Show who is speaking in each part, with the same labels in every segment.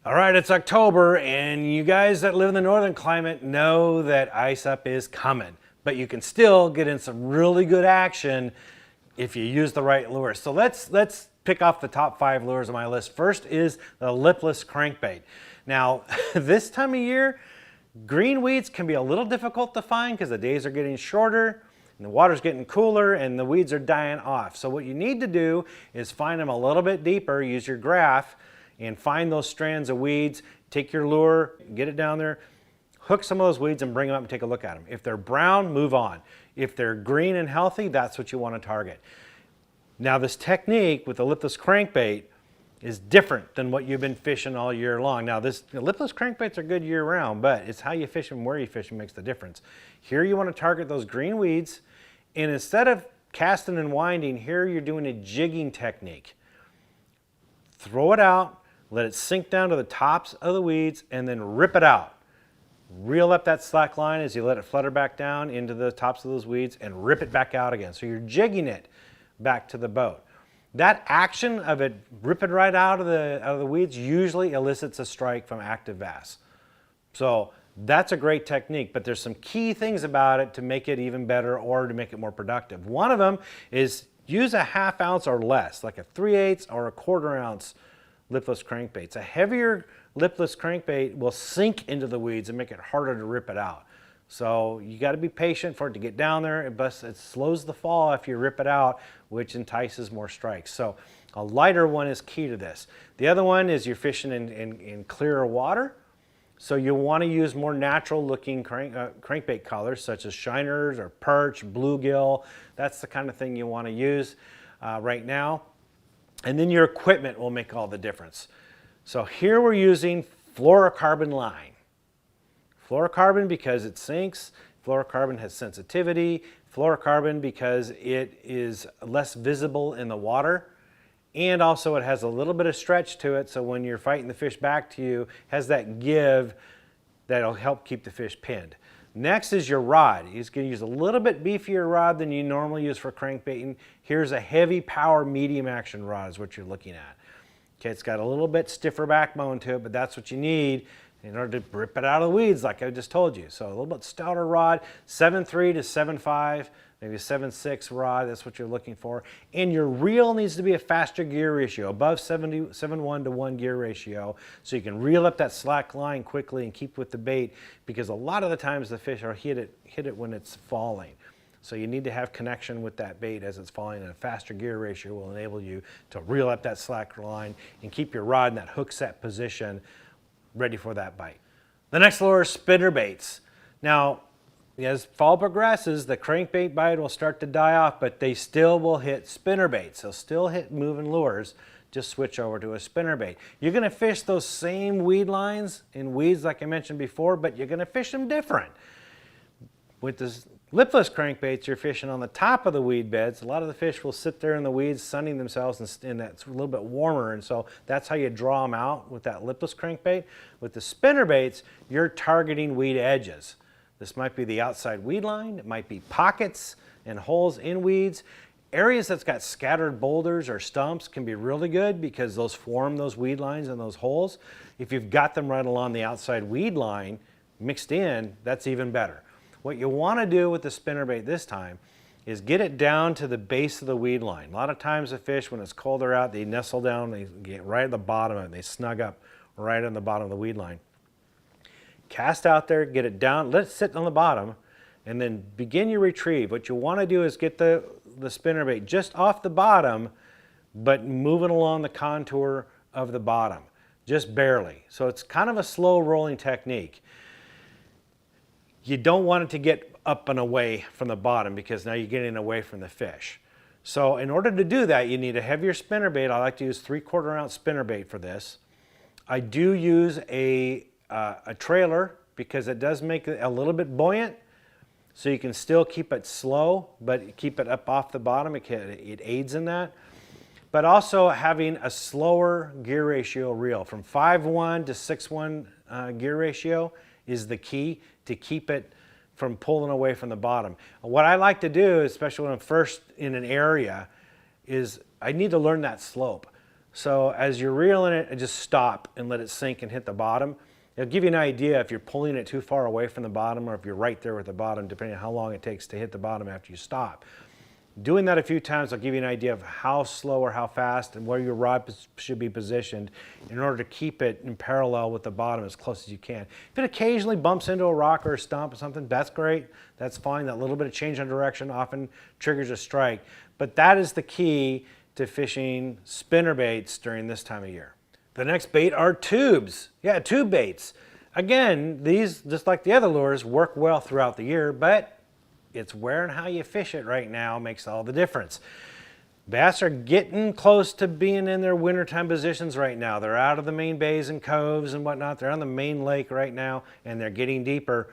Speaker 1: All right, it's October, and you guys that live in the northern climate know that ice up is coming, but you can still get in some really good action if you use the right lures. So let's pick off the top 5 lures on my list. First is the lipless crankbait. Now, this time of year, green weeds can be a little difficult to find because the days are getting shorter and the water's getting cooler and the weeds are dying off. So what you need to do is find them a little bit deeper, use your graph, and find those strands of weeds, take your lure, get it down there, hook some of those weeds and bring them up and take a look at them. If they're brown, move on. If they're green and healthy, that's what you want to target. Now this technique with the lipless crankbait is different than what you've been fishing all year long. Now lipless crankbaits are good year round, but it's how you fish them, where you fish them makes the difference. Here you want to target those green weeds, and instead of casting and winding, here you're doing a jigging technique. Throw it out, let it sink down to the tops of the weeds, and then rip it out. Reel up that slack line as you let it flutter back down into the tops of those weeds and rip it back out again. So you're jigging it back to the boat. That action of it ripping right out of the weeds usually elicits a strike from active bass. So that's a great technique, but there's some key things about it to make it even better or to make it more productive. One of them is use a 1/2 ounce or less, like a 3/8 or a 1/4 ounce lipless crankbaits. A heavier lipless crankbait will sink into the weeds and make it harder to rip it out. So you got to be patient for it to get down there. It slows the fall if you rip it out, which entices more strikes. So a lighter one is key to this. The other one is you're fishing in clearer water. So you'll want to use more natural looking crankbait colors such as shiners or perch, bluegill. That's the kind of thing you want to use right now. And then your equipment will make all the difference. So here we're using fluorocarbon line. Fluorocarbon because it sinks, fluorocarbon has sensitivity, fluorocarbon because it is less visible in the water, and also it has a little bit of stretch to it, so when you're fighting the fish back to you, it has that give that'll help keep the fish pinned. Next is your rod. You're going to use a little bit beefier rod than you normally use for crankbaiting. Here's a heavy power medium action rod is what you're looking at. Okay, it's got a little bit stiffer backbone to it, but that's what you need in order to rip it out of the weeds like I just told you. So a little bit stouter rod, 7.3 to 7.5, maybe 7.6 rod, that's what you're looking for. And your reel needs to be a faster gear ratio, above 7:1 to 1 gear ratio, so you can reel up that slack line quickly and keep with the bait, because a lot of the times the fish are hit it when it's falling. So you need to have connection with that bait as it's falling, and a faster gear ratio will enable you to reel up that slack line and keep your rod in that hook set position ready for that bite. The next lure is spinner baits. Now, as fall progresses, the crankbait bite will start to die off, but they still will hit spinner baits. They'll still hit moving lures. Just switch over to a spinner bait. You're going to fish those same weed lines in weeds like I mentioned before, but you're going to fish them different. With this lipless crankbaits, you're fishing on the top of the weed beds. A lot of the fish will sit there in the weeds sunning themselves, and that's a little bit warmer, and so that's how you draw them out with that lipless crankbait. With the spinner baits, you're targeting weed edges. This might be the outside weed line, it might be pockets and holes in weeds. Areas that's got scattered boulders or stumps can be really good because those form those weed lines and those holes. If you've got them right along the outside weed line mixed in, that's even better. What you want to do with the spinnerbait this time is get it down to the base of the weed line. A lot of times the fish, when it's colder out, they nestle down, they get right at the bottom of it, they snug up right on the bottom of the weed line. Cast out there, get it down, let it sit on the bottom, and then begin your retrieve. What you want to do is get the spinnerbait just off the bottom, but moving along the contour of the bottom, just barely. So it's kind of a slow rolling technique. You don't want it to get up and away from the bottom because now you're getting away from the fish. So in order to do that, you need a heavier spinnerbait. I like to use 3/4 ounce spinnerbait for this. I do use a trailer because it does make it a little bit buoyant, so you can still keep it slow, but keep it up off the bottom. It aids in that. But also having a slower gear ratio reel from 5:1 to 6:1 gear ratio is the key to keep it from pulling away from the bottom. What I like to do, especially when I'm first in an area, is I need to learn that slope. So as you're reeling it, just stop and let it sink and hit the bottom. It'll give you an idea if you're pulling it too far away from the bottom or if you're right there with the bottom, depending on how long it takes to hit the bottom after you stop. Doing that a few times will give you an idea of how slow or how fast and where your rod should be positioned in order to keep it in parallel with the bottom as close as you can. If it occasionally bumps into a rock or a stump or something, that's great. That's fine. That little bit of change in direction often triggers a strike. But that is the key to fishing spinner baits during this time of year. The next bait are tubes. Yeah, tube baits. Again, these, just like the other lures, work well throughout the year, but it's where and how you fish it right now makes all the difference. Bass are getting close to being in their wintertime positions right now. They're out of the main bays and coves and whatnot. They're on the main lake right now, and they're getting deeper.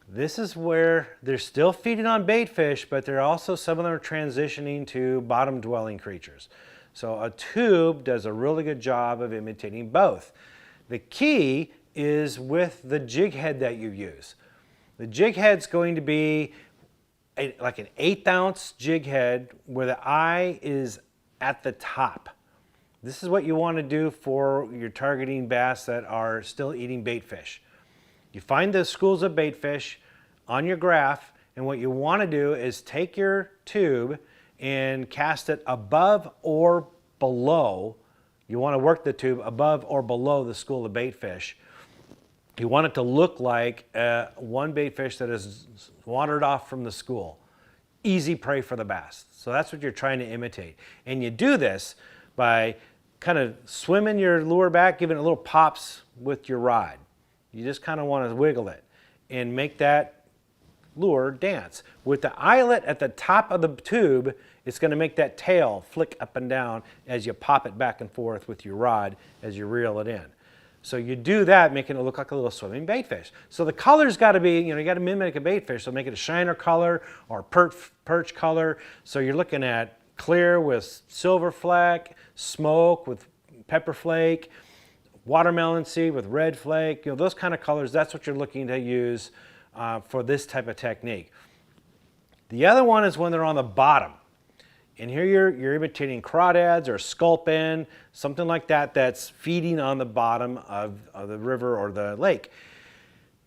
Speaker 1: This is where they're still feeding on bait fish, but they're also, some of them are transitioning to bottom-dwelling creatures. So a tube does a really good job of imitating both. The key is with the jig head that you use. The jig head's going to be like an 1/8 ounce jig head where the eye is at the top. This is what you want to do for your targeting bass that are still eating bait fish. You find the schools of bait fish on your graph, and what you want to do is take your tube and cast it above or below. You want to work the tube above or below the school of bait fish. You want it to look like one bait fish that has wandered off from the school. Easy prey for the bass. So that's what you're trying to imitate. And you do this by kind of swimming your lure back, giving it little pops with your rod. You just kind of want to wiggle it and make that lure dance. With the eyelet at the top of the tube, it's going to make that tail flick up and down as you pop it back and forth with your rod as you reel it in. So you do that, making it look like a little swimming bait fish. So the color's got to be, you got to mimic a bait fish, so make it a shiner color or perch color. So you're looking at clear with silver fleck, smoke with pepper flake, watermelon seed with red flake, those kind of colors. That's what you're looking to use for this type of technique. The other one is when they're on the bottom. And here you're imitating crawdads or sculpin, something like that, that's feeding on the bottom of the river or the lake.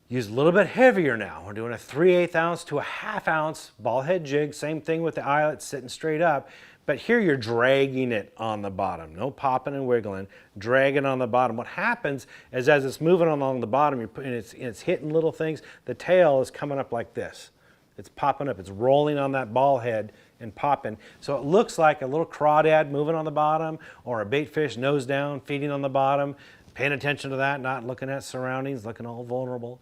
Speaker 1: Use a little bit heavier now. We're doing a 3/8 ounce to a 1/2 ounce ball head jig. Same thing with the eyelet sitting straight up. But here you're dragging it on the bottom. No popping and wiggling, dragging on the bottom. What happens is as it's moving along the bottom, it's hitting little things, the tail is coming up like this. It's popping up, it's rolling on that ball head and popping. So it looks like a little crawdad moving on the bottom or a bait fish nose down feeding on the bottom, paying attention to that, not looking at surroundings, looking all vulnerable,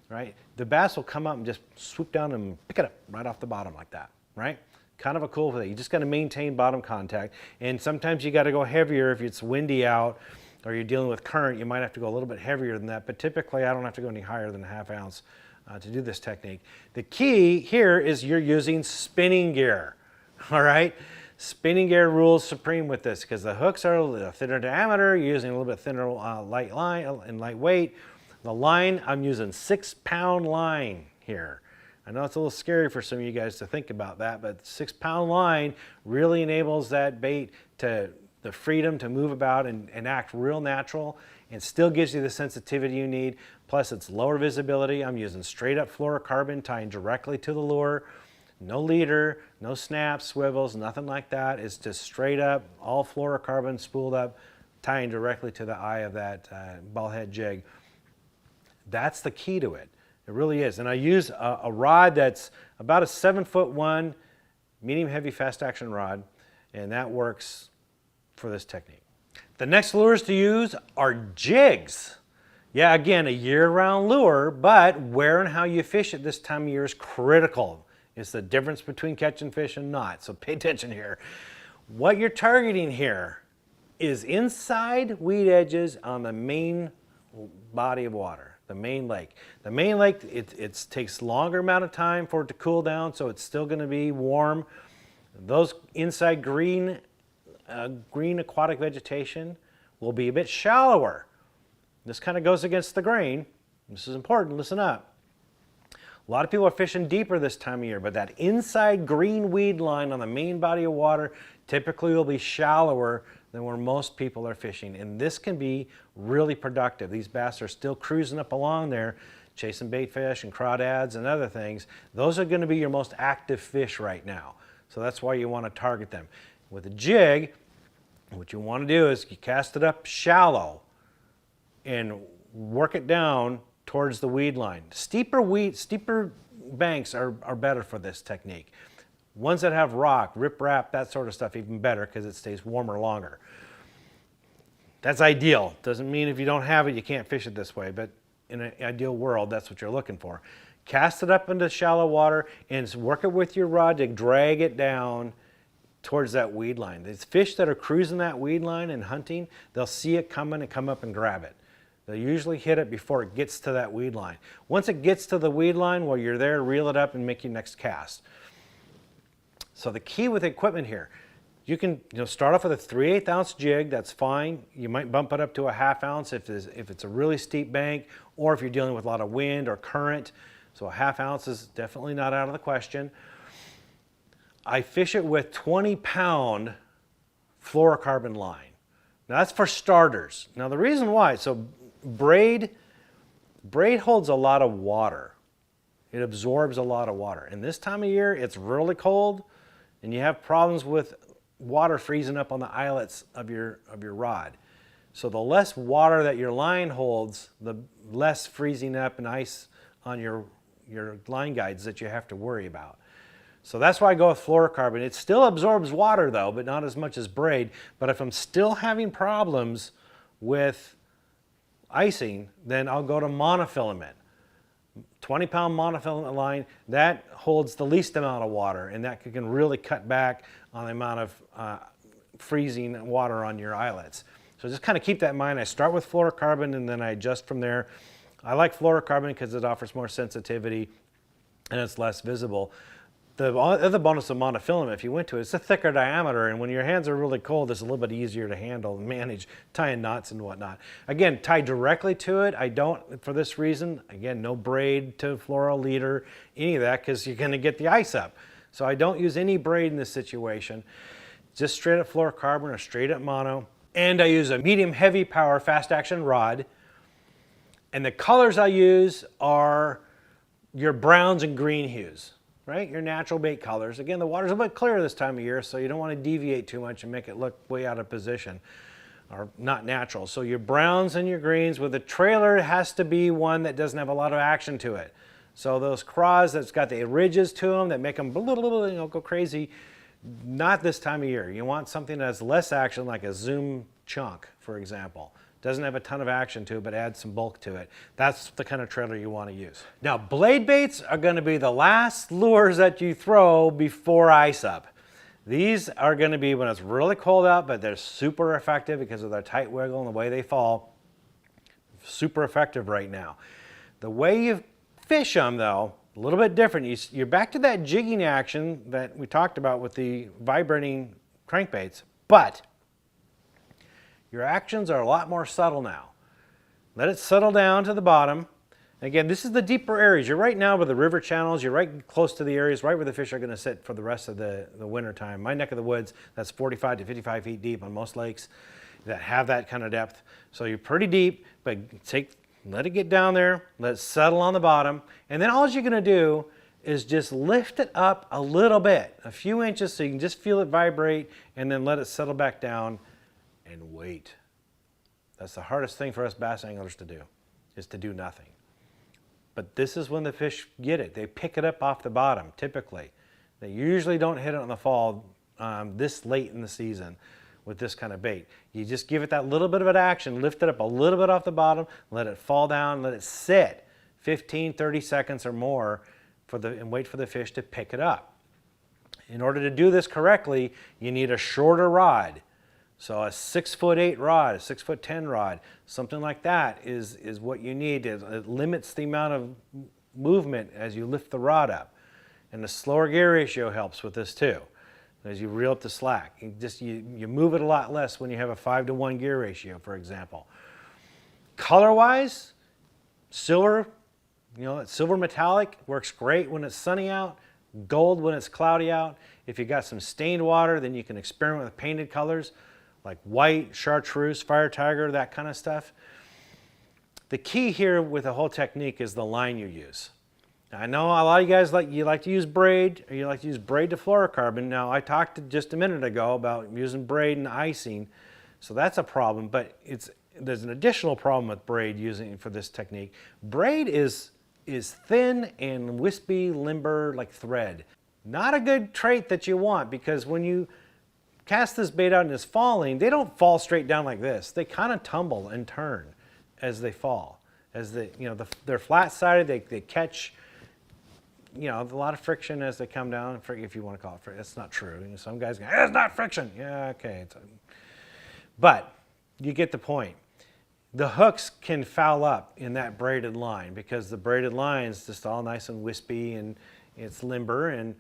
Speaker 1: right? The bass will come up and just swoop down and pick it up right off the bottom like that, right? Kind of a cool thing. You just got to maintain bottom contact, and sometimes you got to go heavier if it's windy out or you're dealing with current. You might have to go a little bit heavier than that, but typically I don't have to go any higher than a 1/2 ounce to do this technique. The key here is you're using spinning gear, all right? Spinning gear rules supreme with this because the hooks are a thinner diameter, you're using a little bit thinner light line and lightweight. The line, I'm using 6-pound line here. I know it's a little scary for some of you guys to think about that, but 6-pound line really enables that bait to the freedom to move about and act real natural, and still gives you the sensitivity you need. Plus it's lower visibility. I'm using straight up fluorocarbon tying directly to the lure. No leader, no snaps, swivels, nothing like that. It's just straight up, all fluorocarbon spooled up, tying directly to the eye of that ball head jig. That's the key to it. It really is. And I use a rod that's about a 7'1", medium heavy fast action rod, and that works for this technique. The next lures to use are jigs. Yeah, again, a year-round lure, but where and how you fish it this time of year is critical. It's the difference between catching fish and not, so pay attention here. What you're targeting here is inside weed edges on the main body of water, the main lake. The main lake, it takes longer amount of time for it to cool down, so it's still going to be warm. Those inside green aquatic vegetation will be a bit shallower. This kind of goes against the grain. This is important, listen up. A lot of people are fishing deeper this time of year, but that inside green weed line on the main body of water typically will be shallower than where most people are fishing. And this can be really productive. These bass are still cruising up along there, chasing bait fish and crawdads and other things. Those are going to be your most active fish right now. So that's why you want to target them. With a jig, what you want to do is you cast it up shallow and work it down towards the weed line. Steeper banks are better for this technique. Ones that have rock, riprap, that sort of stuff, even better because it stays warmer longer. That's ideal. Doesn't mean if you don't have it, you can't fish it this way, but in an ideal world, that's what you're looking for. Cast it up into shallow water and work it with your rod to drag it down towards that weed line. These fish that are cruising that weed line and hunting, they'll see it coming and come up and grab it. They'll usually hit it before it gets to that weed line. Once it gets to the weed line, while you're there, reel it up and make your next cast. So the key with equipment here, you can start off with a 3/8 ounce jig, that's fine. You might bump it up to a 1/2 ounce if it's a really steep bank, or if you're dealing with a lot of wind or current. So a 1/2 ounce is definitely not out of the question. I fish it with 20-pound fluorocarbon line. Now that's for starters. Now the reason why, so braid holds a lot of water. It absorbs a lot of water. And this time of year, it's really cold, and you have problems with water freezing up on the eyelets of your rod. So the less water that your line holds, the less freezing up and ice on your line guides that you have to worry about. So that's why I go with fluorocarbon. It still absorbs water though, but not as much as braid. But if I'm still having problems with icing, then I'll go to monofilament. 20-pound monofilament line, that holds the least amount of water, and that can really cut back on the amount of freezing water on your eyelets. So just kind of keep that in mind. I start with fluorocarbon and then I adjust from there. I like fluorocarbon because it offers more sensitivity and it's less visible. The other bonus of monofilament, if you went to it, it's a thicker diameter, and when your hands are really cold, it's a little bit easier to handle and manage, tying knots and whatnot. Again, tie directly to it. I don't, for this reason, again, no braid to fluoro leader, any of that, because you're going to get the ice up. So I don't use any braid in this situation. Just straight up fluorocarbon or straight up mono. And I use a medium heavy power fast action rod. And the colors I use are your browns and green hues. Right? Your natural bait colors. Again, the water's a bit clearer this time of year, so you don't want to deviate too much and make it look way out of position or not natural. So your browns and your greens. With the trailer, it has to be one that doesn't have a lot of action to it. So those craws that's got the ridges to them that make them go crazy, not this time of year. You want something that has less action, like a Zoom chunk, for example. Doesn't have a ton of action to it, but adds some bulk to it. That's the kind of trailer you want to use. Now, blade baits are going to be the last lures that you throw before ice up. These are going to be when it's really cold out, but they're super effective because of their tight wiggle and the way they fall. Super effective right now. The way you fish them, though, a little bit different. You're back to that jigging action that we talked about with the vibrating crankbaits, but your actions are a lot more subtle now. Let it settle down to the bottom. Again, this is the deeper areas. You're right now with the river channels. You're right close to the areas right where the fish are going to sit for the rest of the winter time. My neck of the woods, that's 45 to 55 feet deep on most lakes that have that kind of depth. So you're pretty deep, but let it get down there, let it settle on the bottom, and then all you're going to do is just lift it up a little bit, a few inches, so you can just feel it vibrate, and then let it settle back down and wait. That's the hardest thing for us bass anglers to do, is to do nothing. But this is when the fish get it. They pick it up off the bottom, typically. They usually don't hit it in the fall this late in the season with this kind of bait. You just give it that little bit of an action, lift it up a little bit off the bottom, let it fall down, let it sit 15, 30 seconds or more and wait for the fish to pick it up. In order to do this correctly, you need a shorter rod. So a 6'8" rod, a 6'10" rod, something like that is what you need. It limits the amount of movement as you lift the rod up. And the slower gear ratio helps with this too. As you reel up the slack, you move it a lot less when you have a 5-to-1 gear ratio, for example. Color-wise, silver, silver metallic works great when it's sunny out, gold when it's cloudy out. If you got some stained water, then you can experiment with painted colors. like white, chartreuse, fire tiger, that kind of stuff. The key here with the whole technique is the line you use. Now, I know a lot of you guys like to use braid, or you like to use braid to fluorocarbon. Now, I talked just a minute ago about using braid and icing, so that's a problem, but there's an additional problem with braid using for this technique. Braid is thin and wispy, limber, like thread. Not a good trait that you want, because when you cast this bait out and it's falling, they don't fall straight down like this. They kind of tumble and turn as they fall. As they, they're flat-sided, they catch, a lot of friction as they come down, if you want to call it friction. That's not true. Some guys go, it's not friction. Yeah, okay. But you get the point. The hooks can foul up in that braided line because the braided line is just all nice and wispy and it's limber, and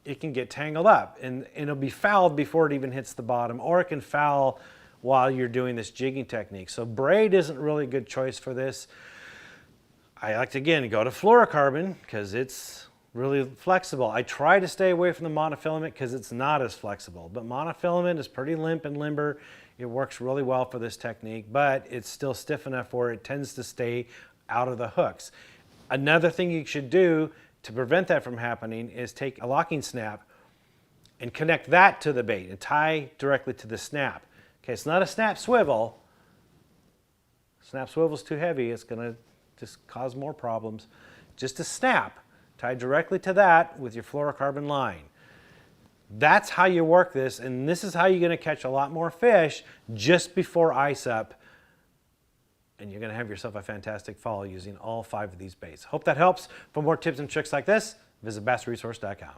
Speaker 1: it can get tangled up, and it'll be fouled before it even hits the bottom, or it can foul while you're doing this jigging technique. So braid isn't really a good choice for this. I like to, again, go to fluorocarbon because it's really flexible. I try to stay away from the monofilament because it's not as flexible, but monofilament is pretty limp and limber. It works really well for this technique, but it's still stiff enough where it tends to stay out of the hooks. Another thing you should do to prevent that from happening is take a locking snap and connect that to the bait and tie directly to the snap. Okay, it's not a snap swivel. Snap swivel's too heavy. It's going to just cause more problems. Just a snap tied directly to that with your fluorocarbon line. That's how you work this, and this is how you're going to catch a lot more fish just before ice up, and you're going to have yourself a fantastic fall using all 5 of these baits. Hope that helps. For more tips and tricks like this, visit bassresource.com.